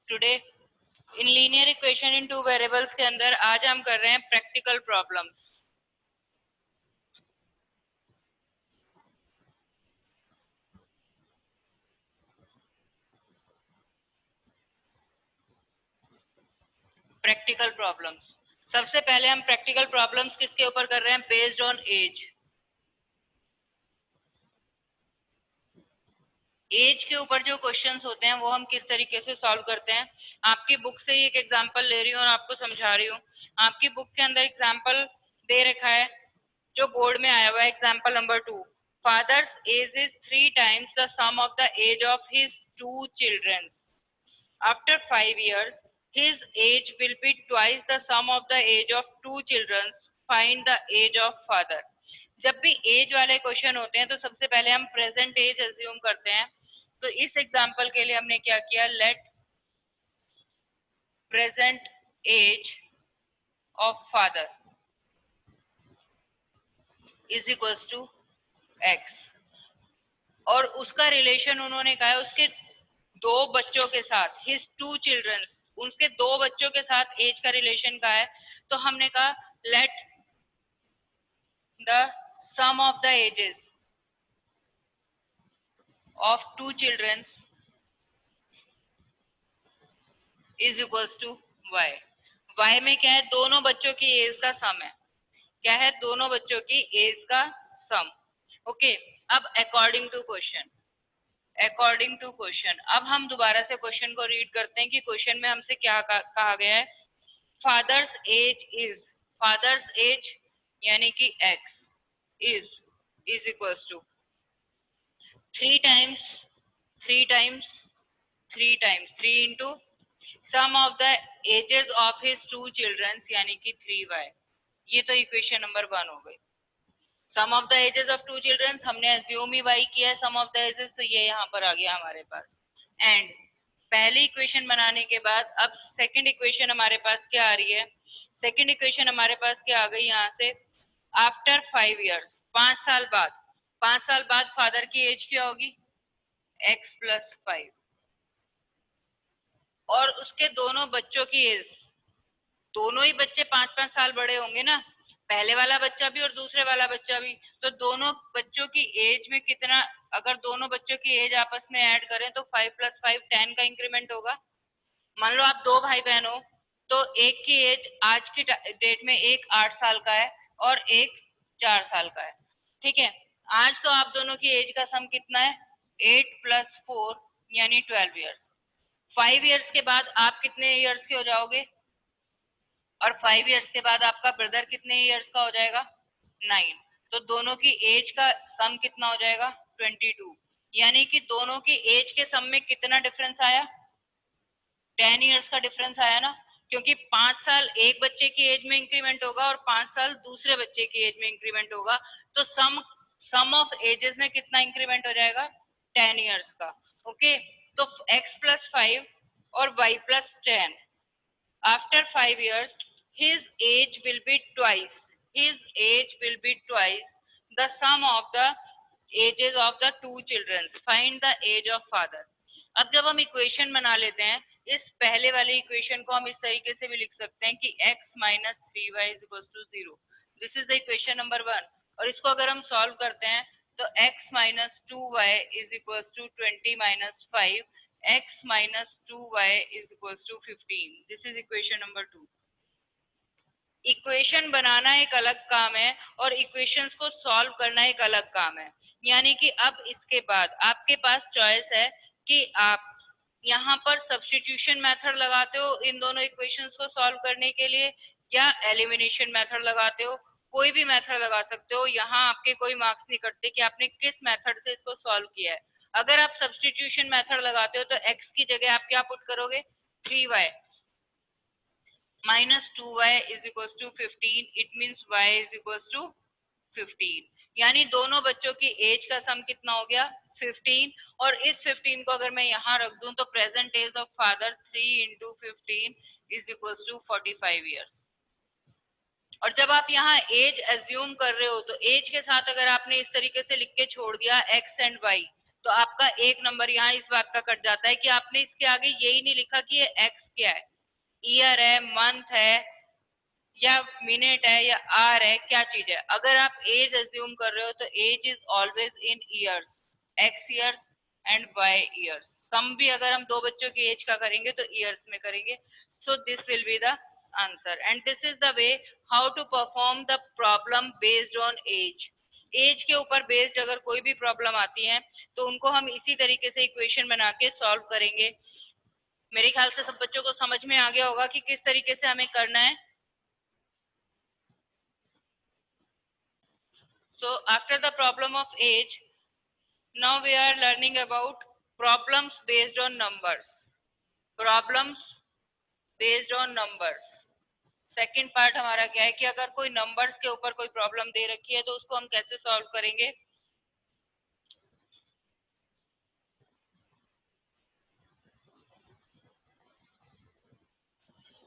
Today in linear equation in two variables के अंदर आज हम कर रहे हैं प्रैक्टिकल प्रॉब्लम्स। प्रैक्टिकल प्रॉब्लम्स सबसे पहले हम प्रैक्टिकल प्रॉब्लम्स किसके ऊपर कर रहे हैं? Based on age. एज के ऊपर जो क्वेश्चंस होते हैं वो हम किस तरीके से सॉल्व करते हैं। आपकी बुक से ही एक एग्जांपल ले रही हूँ और आपको समझा रही हूँ। आपकी बुक के अंदर एग्जांपल दे रखा है जो बोर्ड में आया हुआ है। Example number 2, father's age is 3 times the sum of the age of his 2 children. After 5 years, his age will be twice the sum of the age of 2 children. Find the age of father. जब भी as वाले question होते हैं तो सबसे पहले हम present as assume करते हैं। तो इस एग्जांपल के लिए हमने क्या किया? Let present age of father is equals to x, और उसका रिलेशन उन्होंने कहा है उसके दो बच्चों के साथ, हिज 2 children, उनके दो बच्चों के साथ एज का रिलेशन का है। तो हमने कहा let the sum of the ages of 2 children is equals to y. Y में क्या है? दोनों बच्चों की एज का सम है। क्या है? दोनों बच्चों की एज का सम। ओके, अब अकॉर्डिंग टू क्वेश्चन अब हम दोबारा से क्वेश्चन को रीड करते हैं कि क्वेश्चन में हमसे क्या कहा गया है। फादर्स एज यानी कि x is equals to 3 times 3 times 3 times 3 into sum of the ages of his 2 children यानी कि 3y। ये तो इक्वेशन नंबर 1 हो गई। Sum of the ages of 2 children हमने एज्यूम ही y किया है सम ऑफ द एजेस, तो ये यहाँ पर आ गया हमारे पास। एंड पहली इक्वेशन बनाने के बाद अब सेकंड इक्वेशन हमारे पास क्या आ रही है? सेकंड इक्वेशन हमारे पास क्या आ गई यहाँ से? आफ्टर 5 years, 5 साल बाद फादर की एज क्या होगी? x प्लस 5, और उसके दोनों बच्चों की एज, दोनों ही बच्चे 5-5 साल बड़े होंगे ना, पहले वाला बच्चा भी और दूसरे वाला बच्चा भी। तो दोनों बच्चों की एज में कितना, अगर दोनों बच्चों की एज आपस में ऐड करें तो 5 + 5 10 का इंक्रीमेंट होगा। मान लो आप 2 भाई बहन हो, तो एक की एज आज की डेट में एक 8 साल का है और एक 4 साल का है। ठीक है, आज तो आप दोनों की एज का सम कितना है? 8 + 4 यानी 12 ईयर्स। 5 ईयर्स के बाद आप कितने ईयर्स के हो जाओगे? और 5 ईयर्स के बाद आपका ब्रदर कितने ईयर्स का हो जाएगा? 9। तो दोनों की एज का सम कितना हो जाएगा? 22। यानी कि दोनों की एज के सम में कितना डिफरेंस आया? 10 ईयर्स का डिफरेंस आया ना, क्योंकि 5 साल एक बच्चे की एज में इंक्रीमेंट होगा और 5 साल दूसरे बच्चे की एज में इंक्रीमेंट होगा। तो सम ऑफ एजेस में कितना इंक्रीमेंट हो जाएगा? 10 ईयर्स का। ओके, तो x + 5 और y + 10, after 5 years his age will be twice the sum of the ages of the 2 children. Find the age of father. अब जब हम इक्वेशन बना लेते हैं, इस पहले वाले इक्वेशन को हम इस तरीके से भी लिख सकते हैं कि x - 3y = 0। This is the equation number 1। और इसको अगर हम सॉल्व करते हैं तो x - 2y = 20 - 5, x - 2y = 15। This is equation number 2। Equation बनाना एक अलग काम है और इक्वेशंस को सॉल्व करना एक अलग काम है। यानी कि अब इसके बाद आपके पास चॉइस है कि आप यहाँ पर सब्स्टिट्यूशन मेथड लगाते हो इन दोनों इक्वेशंस को सॉल्व करने के लिए, या एलिमिनेशन मेथड लगाते हो। कोई भी मेथड लगा सकते हो, यहाँ आपके कोई मार्क्स नहीं कटते कि आपने किस मेथड से इसको सॉल्व किया है। अगर आप सब्स्टिट्यूशन मेथड लगाते हो तो x की जगह आप क्या पुट करोगे? 3y - 2y = 15। It means y = 15। यानी दोनों बच्चों की एज का सम कितना हो गया? 15। और इस 15 को अगर मैं यहाँ रख दूं तो present age of father 3 × 15 = 45 years. और जब आप यहाँ एज एज्यूम कर रहे हो तो एज के साथ अगर आपने इस तरीके से लिख के छोड़ दिया x एंड y, तो आपका एक नंबर यहाँ इस बात का कट जाता है कि आपने इसके आगे यही नहीं लिखा कि ये एक्स क्या है, ईयर है, मंथ है, या मिनट है, या आर है, क्या चीज है। अगर आप एज एज्यूम कर रहे हो तो age is always in years, X years and Y years. Sum भी अगर हम दो बच्चों की एज का करेंगे तो ईयर्स में करेंगे। So this will be the answer and this is the way how to perform the problem based on age. Age के ऊपर बेस्ड अगर कोई भी प्रॉब्लम आती है तो उनको हम इसी तरीके से इक्वेशन बना के सॉल्व करेंगे। मेरे ख्याल से सब बच्चों को समझ में आ गया होगा कि किस तरीके से हमें करना है। So after the problem of age, now we are learning about problems based on numbers. Problems based on numbers. Second part हमारा क्या है कि अगर कोई नंबर्स के ऊपर कोई प्रॉब्लम दे रखी है तो उसको हम कैसे सॉल्व करेंगे।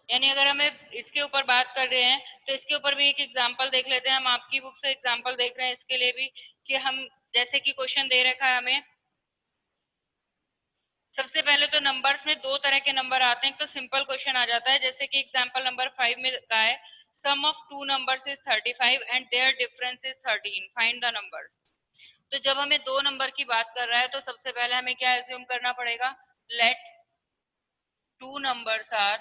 यानी अगर हमें इसके ऊपर बात कर रहे हैं तो इसके ऊपर भी एक एग्जांपल देख लेते हैं। हम आपकी बुक से एग्जांपल देख रहे हैं इसके लिए भी कि हम जैसे कि क्वेश्चन दे रखा है हमें। सबसे पहले तो नंबर्स में दो तरह के नंबर आते हैं। तो सिंपल क्वेश्चन आ जाता है जैसे कि एग्जांपल नंबर 5 में का है sum of two numbers is 35 and their difference is 13, find the numbers. तो जब हमें दो नंबर की बात कर रहा है तो सबसे पहले हमें क्या एज्यूम करना पड़ेगा, let two numbers are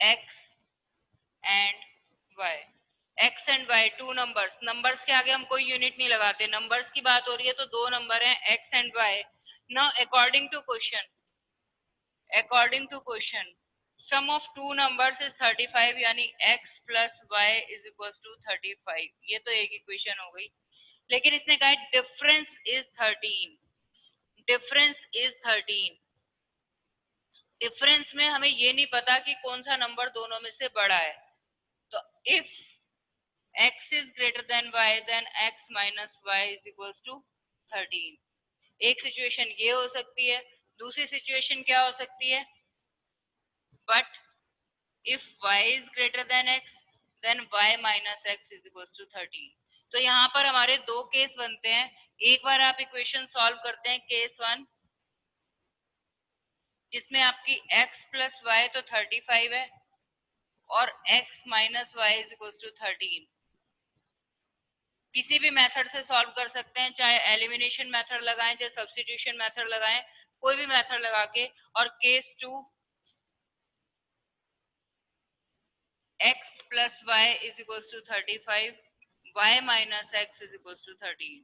x and y। x and y two numbers, numbers के आगे हम कोई यूनिट नहीं लगाते, नंबर्स की बात हो रही है तो दो नंबर हैं x and y। Now according to question sum of two numbers is 35 यानी x plus y is equal to 35। ये तो एक इक्वेशन हो गई। लेकिन इसने कहा difference is 13, difference is 13। Difference में हमें ये नहीं पता कि कौन सा नंबर दोनों में से बड़ा है। तो if x is greater than y then x minus y is equals to 13। एक सिचुएशन ये हो सकती है। दूसरी सिचुएशन क्या हो सकती है, but if y is greater than x then y minus x is equals to 13। तो यहाँ पर हमारे दो केस बनते हैं। एक बार आप इक्वेशन सॉल्व करते हैं केस वन जिसमें आपकी x प्लस वाई तो 35 है और x minus y is equal to 13। किसी भी मेथड से सॉल्व कर सकते हैं, चाहे एलिमिनेशन मेथड लगाएं चाहे सब्स्टिट्यूशन मेथड लगाएं, कोई भी मेथड लगा के। और case two x plus y is equal to 35, y minus x is equal to 13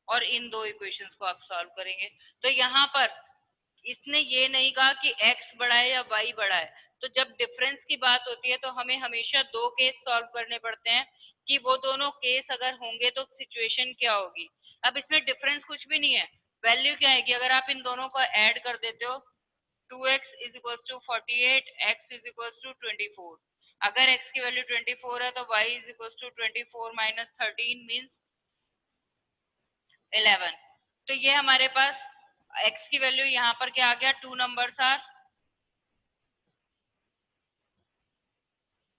और इन दो इक्वेशंस को आप सॉल्व करेंगे। तो यहाँ पर इसने ये नहीं कहा कि x बड़ा है या y बड़ा है। तो जब डिफरेंस की बात होती है तो हमें हमेशा दो केस सॉल्व करने पड़ते हैं कि वो दोनों केस अगर होंगे तो सिचुएशन क्या होगी। अब इसमें डिफरेंस कुछ भी नहीं है, वैल्यू क्या है कि अगर आप इन दोनों को ऐड कर देते हो 2x is equal to 48, x is equal to 24। अगर x की वैल्यू 24 है तो y is equal to 24 minus 13 means 11। तो ये हमारे पास x की वैल्यू यहाँ पर क्या आ गया, टू नंबर्स आर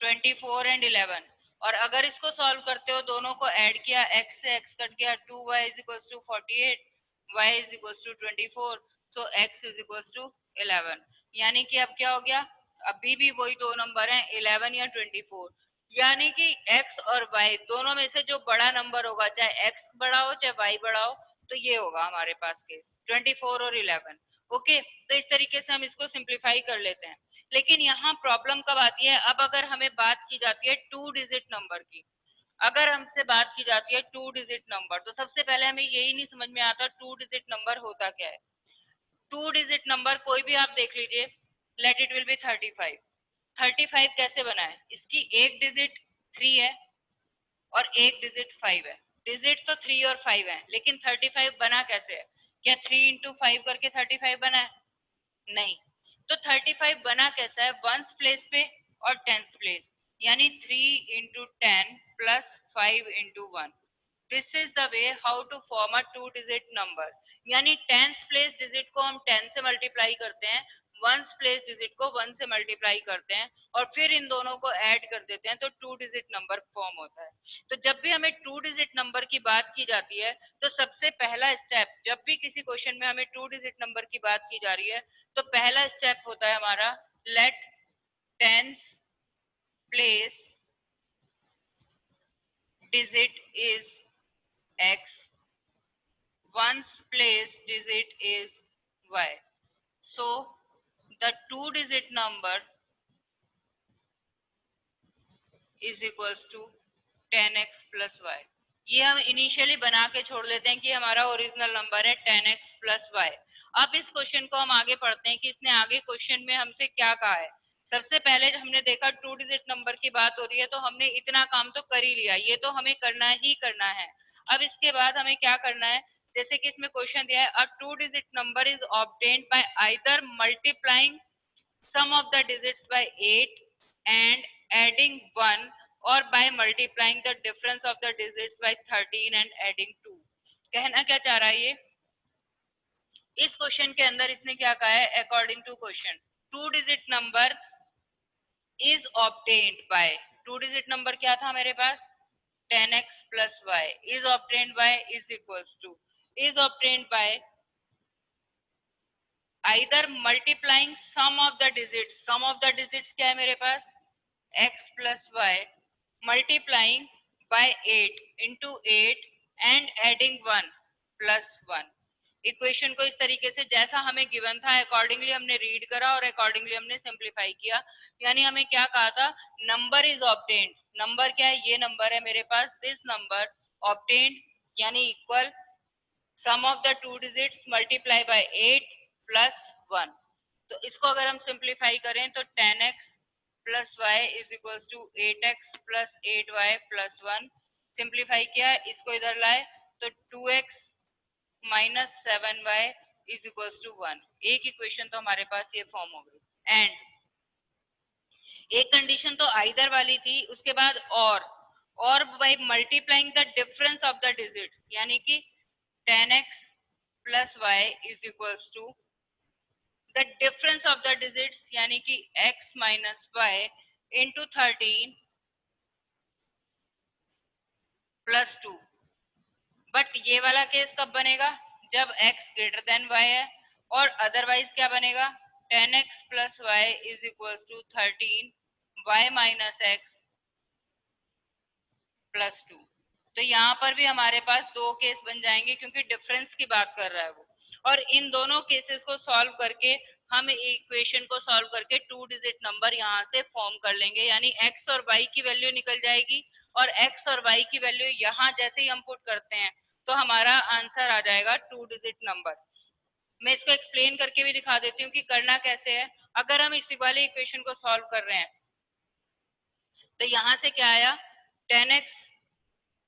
24 एंड 11। और अगर इसको सॉल्व करते हो दोनों को ऐड किया, x से x कट गया, 2y is equal to 48, y is equal to 24, so x is equal to 11। यानी कि अब क्या हो गया, अभी भी वही दो नंबर हैं 11 या 24। यानी कि x और y दोनों में से जो बड़ा नंबर होगा, चाहे x बड़ा हो चाहे y बड़ा हो, तो ये होगा हमारे पास केस 24 और 11। ओके, तो इस तरीके से हम इसको सिंप्लीफाई कर लेते हैं। लेकिन यहाँ प्रॉब्लम कब आती है, अब अगर हमें बात की जाती है टू डिजिट नंबर की, अगर हमसे बात की जाती है टू डिजिट नंबर, तो सबसे पहले हमें यही नहीं समझ में आता टू डिजिट नंबर होता क्या है। टू डिजिट नंबर कोई भी आप देख लीजिए, लेट इट विल बी 35। 35 कैसे बना है, इसकी एक डिजिट 3 है और एक डिजिट 5 है। डिजिट तो 3 और 5 है, लेकिन 35 बना कैसे है, क्या 3 इंटू 5 करके 35 बना है, नहीं। तो 35 बना कैसा है, वंस प्लेस पे और टेंस प्लेस, यानी 3 into 10 plus 5 into 1। This is the way how to form a two digit number. यानी टेंस प्लेस डिजिट को हम 10 से मल्टीप्लाई करते हैं, वंस प्लेस डिजिट को 1 से मल्टीप्लाई करते हैं और फिर इन दोनों को ऐड कर देते हैं तो 2 डिजिट नंबर फॉर्म होता है। तो जब भी हमें 2 डिजिट नंबर की बात की जाती है तो सबसे पहला स्टेप, जब भी किसी क्वेश्चन में हमें 2 डिजिट नंबर की बात की जा रही है तो पहला स्टेप होता है हमारा let tens place digit is x, ones place digit is y. So the two digit number is equals to 10x plus y. ये हम इनिशियली बना के छोड़ देते हैं कि हमारा ओरिजिनल नंबर है 10x plus y। अब इस क्वेश्चन को हम आगे पढ़ते हैं कि इसने आगे क्वेश्चन में हमसे क्या कहा है। सबसे पहले हमने देखा 2 डिजिट नंबर की बात हो रही है तो हमने इतना काम तो कर ही लिया, ये तो हमें करना ही करना है। अब इसके बाद हमें क्या करना है, जैसे कि इसमें क्वेश्चन दिया है a 2 digit number is obtained bye either multiplying sum of the digits by 8 and adding 1 or by multiplying the difference of the digits by 13 and adding 2। कहना क्या चाह रहा है ये, इस क्वेश्चन के अंदर इसने क्या कहा है, according to question 2 digit number is obtained by, 2 digit number क्या था मेरे पास 10x plus y, is obtained by is equals to, is obtained by either multiplying sum of the digits, sum of the digits क्या है मेरे पास x plus y multiplying by 8 into 8 and adding 1 plus 1। Equation को इस तरीके से जैसा हमें given था अकॉर्डिंगली हमने रीड करा और अकॉर्डिंगली हमने सिंप्लीफाई किया। यानी हमें क्या कहा था, नंबर इज ऑब्टेन्ड, नंबर क्या है, ये नंबर है मेरे पास, दिस नंबर ऑब्टेन्ड यानी equal sum of the two digits multiply by 8 plus 1। तो इसको अगर हम सिंप्लीफाई करें तो 10x plus y is equal to 8x plus 8y plus 1। Simplify किया, इसको इधर लाए तो 2x minus 7y is equal to 1। एक इक्वेशन तो हमारे पास ये फॉर्म हो गई। एंड एक कंडीशन तो आइदर वाली थी, उसके बाद और by multiplying the difference of the digits यानी कि 10x plus y is equals to the difference of the digits यानी कि x minus y into 13 plus 2। But ये वाला केस कब बनेगा, जब x ग्रेटर देन y है, और अदरवाइज क्या बनेगा 10x plus y is equals to 13 y minus x plus 2। तो यहाँ पर भी हमारे पास दो केस बन जाएंगे क्योंकि डिफरेंस की बात कर रहा है वो, और इन दोनों केसेस को सॉल्व करके हम इक्वेशन को सॉल्व करके 2 डिजिट नंबर यहाँ से फॉर्म कर लेंगे। यानी x और y की वैल्यू निकल जाएगी और x और y की वैल्यू यहाँ जैसे ही हम पुट करते हैं तो हमारा आंसर आ जाएगा 2 डिजिट नंबर। मैं इसको एक्सप्लेन करके भी दिखा देती हूँ कि करना कैसे है। अगर हम इसी वाले इक्वेशन को सॉल्व कर रहे हैं तो यहाँ से क्या आया 10x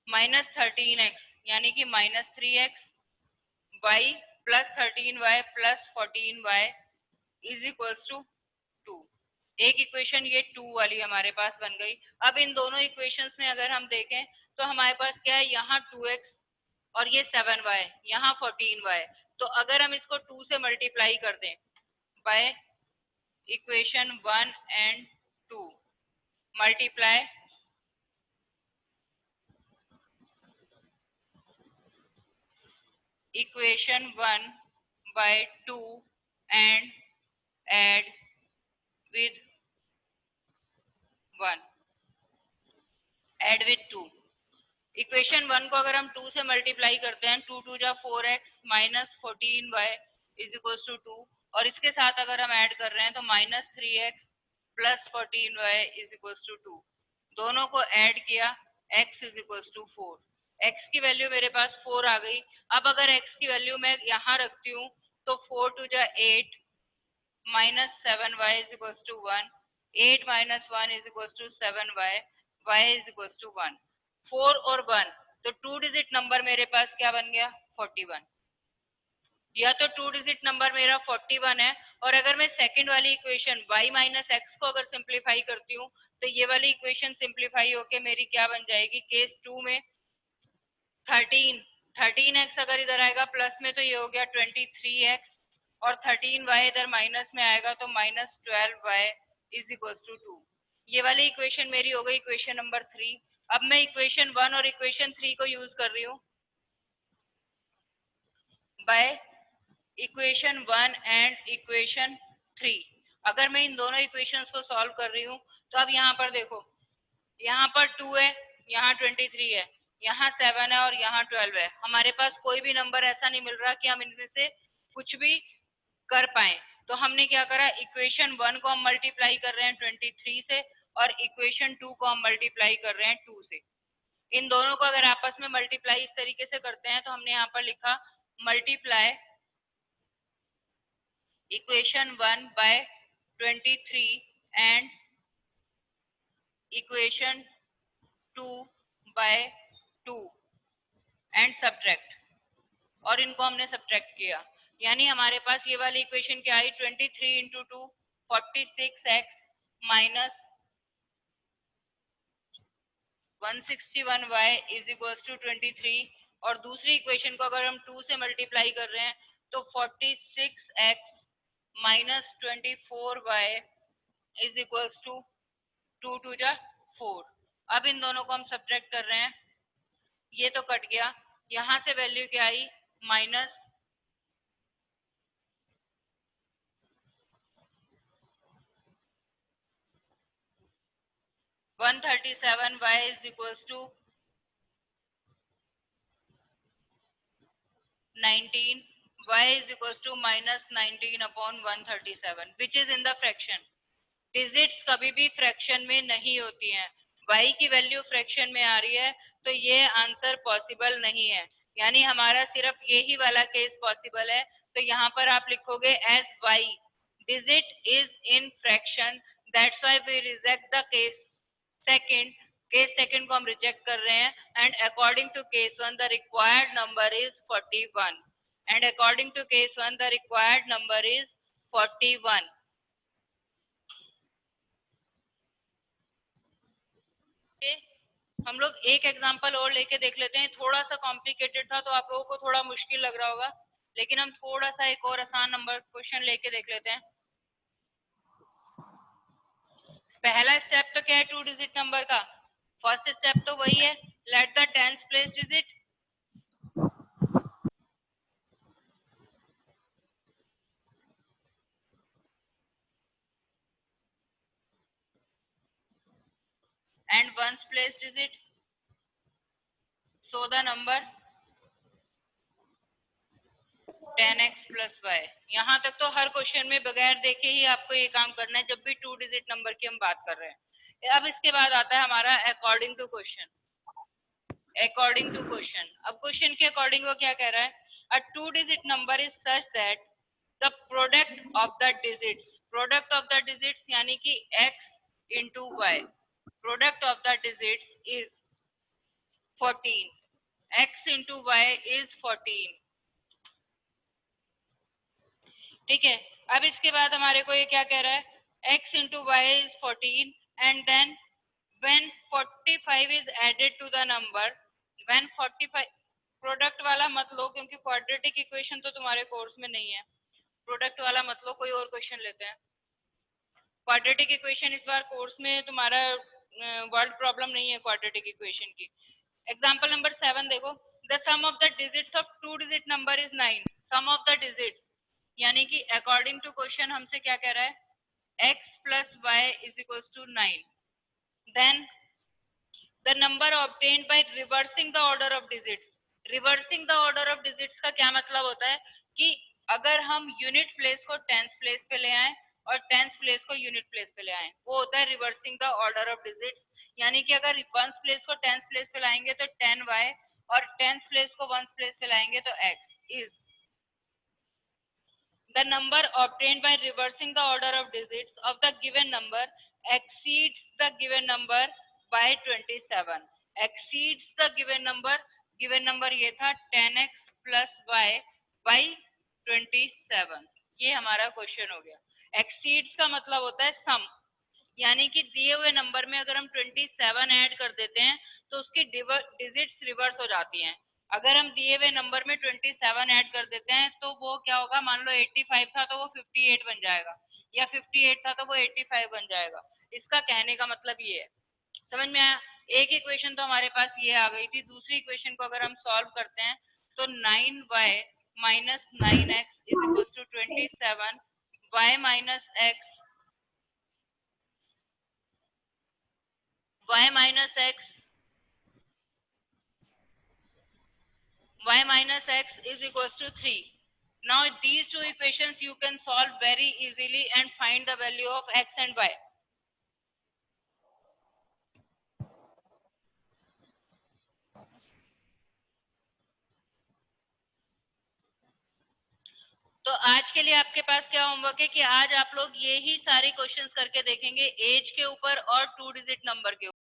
माइनस 13x यानी कि minus 3x y plus 13y plus 14y is equals to 2। एक इक्वेशन ये 2 वाली हमारे पास बन गई। अब इन दोनों इक्वेशंस में अगर हम देखें तो हमारे पास क्या है, यहाँ 2x और ये 7y, यहाँ 14y। तो अगर हम इसको 2 से मल्टीप्लाई कर दें by equation 1 and 2 multiply equation 1 by 2 and add with 1, add with 2। Equation 1 को अगर हम 2 से मल्टीप्लाई करते हैं 2 2 जा 4x minus 14y is equal to 2, और इसके साथ अगर हम ऐड कर रहे हैं तो minus 3x plus 14y is equal to 2। दोनों को ऐड किया x is equal to 4। x की वैल्यू मेरे पास 4 आ गई। अब अगर x की वैल्यू मैं यहाँ रखती हूँ तो 4 2 जा 8 minus 7y is equal to 1, 8 minus 1 is equal to 7y, y is equal to 1। 4 और 1 तो 2 डिजिट नंबर मेरे पास क्या बन गया 41। या तो 2 डिजिट नंबर मेरा 41 है, और अगर मैं सेकंड वाली इक्वेशन y माइनस एक्स को अगर सिंप्लीफाई करती हूँ तो ये वाली इक्वेशन सिंप्लीफाई होके मेरी क्या बन जाएगी, केस 2 में 13x अगर इधर आएगा प्लस में तो ये हो गया 23x और 13y इधर माइनस में आएगा तो -12y इज इक्वल्स टू 2। ये वाली इक्वेशन मेरी हो गई इक्वेशन नंबर 3। अब मैं इक्वेशन 1 और इक्वेशन 3 को यूज कर रही हूँ बाय इक्वेशन 1 एंड इक्वेशन 3। अगर मैं इन दोनों इक्वेशंस को सॉल्व कर रही हूँ तो अब यहाँ पर देखो, यहाँ पर 2 है, यहाँ 23 है, यहाँ 7 है और यहाँ 12 है। हमारे पास कोई भी नंबर ऐसा नहीं मिल रहा कि हम इनमें से कुछ भी कर पाए। तो हमने क्या करा, इक्वेशन 1 को हम मल्टीप्लाई कर रहे हैं 23 से और इक्वेशन 2 को हम मल्टीप्लाई कर रहे हैं 2 से। इन दोनों को अगर आपस में मल्टीप्लाई इस तरीके से करते हैं तो हमने यहाँ पर लिखा multiply equation 1 by 23 and equation 2 by 2 and subtract, और इनको हमने सब्ट्रैक्ट किया। यानी हमारे पास ये वाली इक्वेशन क्या आई, 23 into 2 46x minus 161y is equals to 23। और दूसरी इक्वेशन को अगर हम 2 से मल्टीप्लाई कर रहे हैं तो 46x minus 24y is equals to 2 two जा 4। अब इन दोनों को हम सब्ट्रैक्ट कर रहे हैं, ये तो कट गया, यहाँ से वैल्यू क्या आई minus 137y is equals to 19, y is equals to minus 19 upon 137 which is in the fraction। Digits कभी भी फ्रैक्शन में नहीं होती हैं। y की वैल्यू फ्रैक्शन में आ रही है तो ये आंसर पॉसिबल नहीं है, यानी हमारा सिर्फ यही वाला केस पॉसिबल है। तो यहाँ पर आप लिखोगे as y digit is in fraction, that's why we reject the case second. Case second को हम रिजेक्ट कर रहे हैं and according to case one the required number is 41 and according to case one the required number is 41। हम लोग एक example और लेके देख लेते हैं, थोड़ा सा कॉम्प्लिकेटेड था तो आप लोगों को थोड़ा मुश्किल लग रहा होगा, लेकिन हम थोड़ा सा एक और आसान नंबर क्वेश्चन लेके देख लेते हैं। पहला स्टेप तो क्या है, 2 डिजिट नंबर का। फर्स्ट स्टेप तो वही है, let the tense place digit and ones place digit, so the number 10x plus y। यहाँ तक तो हर क्वेश्चन में बगैर देखे ही आपको ये काम करना है जब भी 2 डिजिट नंबर की हम बात कर रहे हैं। अब इसके बाद आता है हमारा according to question. According to question, अब क्वेश्चन के अकॉर्डिंग वो क्या कह रहा है, a 2 digit number is such that the product of the digits, product of the digits यानी कि x into y, product of the digits is 14, x into y is 14। ठीक है, अब इसके बाद हमारे को ये क्या कह रहा है, x into y is 14 and then when 45 is added to the number, when 45, product वाला मत लो क्योंकि क्वाड्रेटिक इक्वेशन तो तुम्हारे कोर्स में नहीं है, प्रोडक्ट वाला मत लो, कोई और क्वेश्चन लेते हैं। क्वाड्रेटिक इक्वेशन इस बार कोर्स में तुम्हारा वर्ड प्रॉब्लम नहीं है क्वाड्रेटिक इक्वेशन की। एग्जांपल नंबर 7 देखो, the sum of the digits of 2 digit number is 9। Sum of the digits यानी कि अकॉर्डिंग टू क्वेश्चन हमसे क्या कह रहा है, x plus y is equals to 9। then the number obtained by reversing the order of digits। Reversing the order of digits का क्या मतलब होता है कि अगर हम यूनिट प्लेस को टेंस प्लेस पे ले आए और टेंस प्लेस को यूनिट प्लेस पे ले आए, वो होता है reversing the order of digits. यानी कि अगर वंस प्लेस को टेंस प्लेस पे लाएंगे तो 10y और टेंस प्लेस को वंस प्लेस पे लाएंगे तो x is the number obtained by reversing the order of digits of the given number exceeds the given number by 27। exceeds the given number ये था 10x plus y by 27। ये हमारा question हो गया। exceeds का मतलब होता है सम, यानी कि दिए हुए नंबर में अगर हम 27 ऐड कर देते हैं तो उसकी डिजिट्स रिवर्स हो जाती हैं। अगर हम दिए हुए नंबर में 27 ऐड कर देते हैं तो वो क्या होगा, मान लो 85 था तो वो 58 बन जाएगा, या 58 था तो वो 85 बन जाएगा। इसका कहने का मतलब ये है, समझ में आया? एक इक्वेशन तो हमारे पास ये आ गई थी। दूसरी इक्वेशन को अगर हम सॉल्व करते हैं तो 9y minus 9x is equal to 27, y minus x, y minus x, y minus x is equals to 3. Now these two equations you can solve very easily and find the value of x and y. तो आज के लिए आपके पास क्या homework है कि आज आप लोग ये ही सारे क्वेश्चंस करके देखेंगे एज के ऊपर और 2 डिजिट नंबर के ऊपर।